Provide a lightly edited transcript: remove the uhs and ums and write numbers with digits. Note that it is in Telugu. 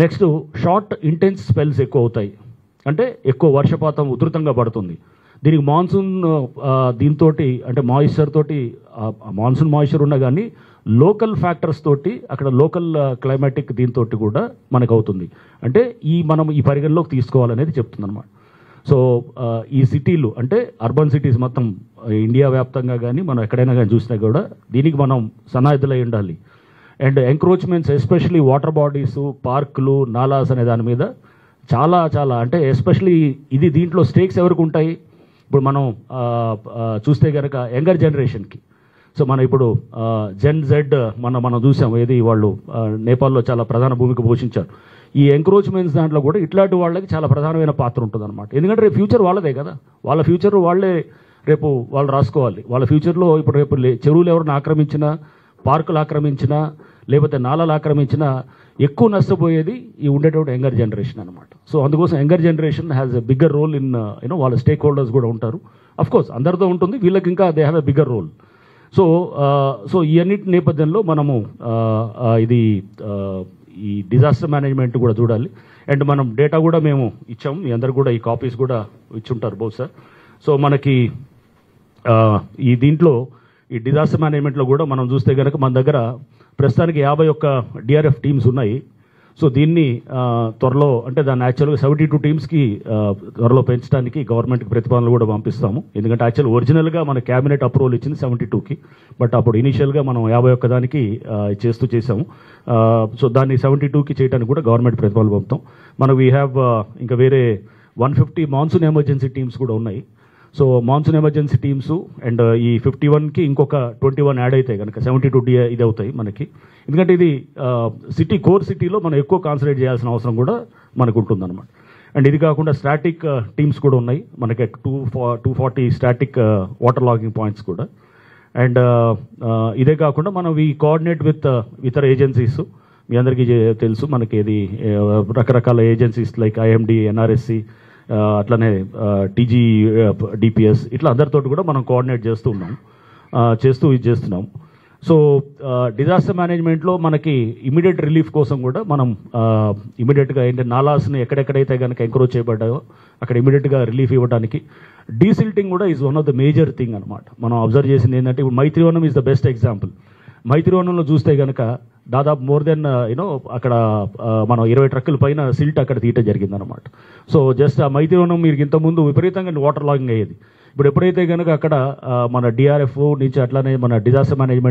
నెక్స్ట్ షార్ట్ ఇంటెన్స్ స్పెల్స్ ఎక్కువ అవుతాయి, అంటే ఎక్కువ వర్షపాతం ఉధృతంగా పడుతుంది. దీనికి మాన్సూన్ దీంతో అంటే మాయిశ్చర్ తోటి మాన్సూన్ మాయిశ్చర్ ఉన్నా కానీ లోకల్ ఫ్యాక్టర్స్ తోటి అక్కడ లోకల్ క్లైమాటిక్ దీంతో కూడా మనకు అవుతుంది. అంటే మనం ఈ పరిగణలోకి తీసుకోవాలనేది చెప్తుంది అనమాట. సో ఈ సిటీలు అంటే అర్బన్ సిటీస్ మొత్తం ఇండియా వ్యాప్తంగా కానీ మనం ఎక్కడైనా కానీ చూసినా కూడా దీనికి మనం సన్నాహితులై ఉండాలి. And encroachments especially water bodies, పార్కులు, నాలాస్ అనే దాని మీద చాలా చాలా అంటే ఎస్పెషలీ ఇది దీంట్లో స్టేక్స్ ఎవరికి ఉంటాయి. ఇప్పుడు మనం చూస్తే కనుక యంగర్ జనరేషన్కి, సో మనం ఇప్పుడు జెన్ జెడ్ మనం చూసాం, ఏది వాళ్ళు నేపాల్లో చాలా ప్రధాన భూమిక పోషించారు. ఈ ఎంక్రోచ్మెంట్స్ దాంట్లో కూడా ఇట్లాంటి వాళ్ళకి చాలా ప్రధానమైన పాత్ర ఉంటుంది అనమాట. ఎందుకంటే రేపు ఫ్యూచర్ వాళ్ళదే కదా, వాళ్ళ ఫ్యూచర్ వాళ్ళే రేపు వాళ్ళు రాసుకోవాలి. వాళ్ళ ఫ్యూచర్లో ఇప్పుడు రేపు చెరువులు ఎవరిని ఆక్రమించినా, పార్కులు ఆక్రమించినా, లేకపోతే నాలాలు ఆక్రమించినా ఎక్కువ నష్టపోయేది ఈ ఉండేటువంటి యంగర్ జనరేషన్ అనమాట. సో అందుకోసం younger generation has a bigger role in వాళ్ళ స్టేక్ హోల్డర్స్ కూడా ఉంటారు. అఫ్కోర్స్ అందరితో ఉంటుంది, వీళ్ళకి ఇంకా they have a bigger role. So ఈ అన్నిటి నేపథ్యంలో మనము ఈ డిజాస్టర్ మేనేజ్మెంట్ కూడా చూడాలి. అండ్ మనం డేటా కూడా మేము ఇచ్చాము, మీ అందరు కూడా ఈ కాపీస్ కూడా ఇచ్చుంటారు బహుశా. సో మనకి ఈ దీంట్లో ఈ డిజాస్టర్ మేనేజ్మెంట్లో కూడా మనం చూస్తే కనుక మన దగ్గర ప్రస్తుతానికి 51 డిఆర్ఎఫ్ టీమ్స్ ఉన్నాయి. సో దీన్ని త్వరలో అంటే దాన్ని యాక్చువల్గా 72 టీమ్స్కి త్వరలో పెంచడానికి గవర్నమెంట్కి ప్రతిపాదనలు కూడా పంపిస్తాము. ఎందుకంటే యాక్చువల్ ఒరిజినల్గా మన క్యాబినెట్ అప్రూవల్ ఇచ్చింది 72కి, బట్ అప్పుడు ఇనీషియల్గా మనం 51 దానికి చేసాము. సో దాన్ని 72కి చేయడానికి కూడా గవర్నమెంట్ ప్రతిపాదనలు పంపుతాం. మనం వీ హ్యావ్ ఇంకా వేరే 150 మాన్సూన్ ఎమర్జెన్సీ టీమ్స్ కూడా ఉన్నాయి. So monsoon emergency teams and ఈ 51కి ఇంకొక 21 యాడ్ అవుతాయి కనుక 72 ఇది అవుతాయి మనకి. ఎందుకంటే ఇది సిటీ కోర్ సిటీలో మనం ఎక్కువ కాన్సన్ట్రేట్ చేయాల్సిన అవసరం కూడా మనకు ఉంటుందన్నమాట. అండ్ ఇది కాకుండా స్టాటిక్ టీమ్స్ కూడా ఉన్నాయి మనకి, 240 స్టాటిక్ వాటర్ లాగింగ్ పాయింట్స్ కూడా. అండ్ ఇదే కాకుండా మనం ఈ కోఆర్డినేట్ విత్ ఇతర ఏజెన్సీస్, మీ అందరికీ తెలుసు మనకి ఇది రకరకాల ఏజెన్సీస్ లైక్ ఐఎండి, ఎన్ఆర్ఎస్సి, అట్లనే టీజీ, డిపిఎస్, ఇట్లా అందరితో కూడా మనం కోఆర్డినేట్ చేస్తున్నాం. సో డిజాస్టర్ మేనేజ్మెంట్లో మనకి ఇమీడియట్ రిలీఫ్ కోసం కూడా మనం ఇమీడియట్గా ఏంటంటే నాలాస్ని ఎక్కడెక్కడైతే కనుక ఎంక్రోచ్ చేయబడ్డాయో అక్కడ ఇమీడియట్గా రిలీఫ్ ఇవ్వడానికి డీసిల్టింగ్ కూడా is one of the major thing అనమాట. మనం అబ్జర్వ్ చేసింది ఏంటంటే ఇప్పుడు Maitrivanam is the best example. మైత్రివనంలో చూస్తే కనుక దాదాపు మోర్ దెన్ అక్కడ మనం 20 ట్రక్కుల పైన సిల్ట్ అక్కడ తీయటం జరిగిందనమాట. సో జస్ట్ ఆ మైత్రివనం మీరు ఇంతకుముందు విపరీతంగా వాటర్ లాగింగ్ అయ్యేది. ఇప్పుడు ఎప్పుడైతే కనుక అక్కడ మన డిఆర్ఎఫ్ నుంచి అట్లానే మన డిజాస్టర్ మేనేజ్మెంట్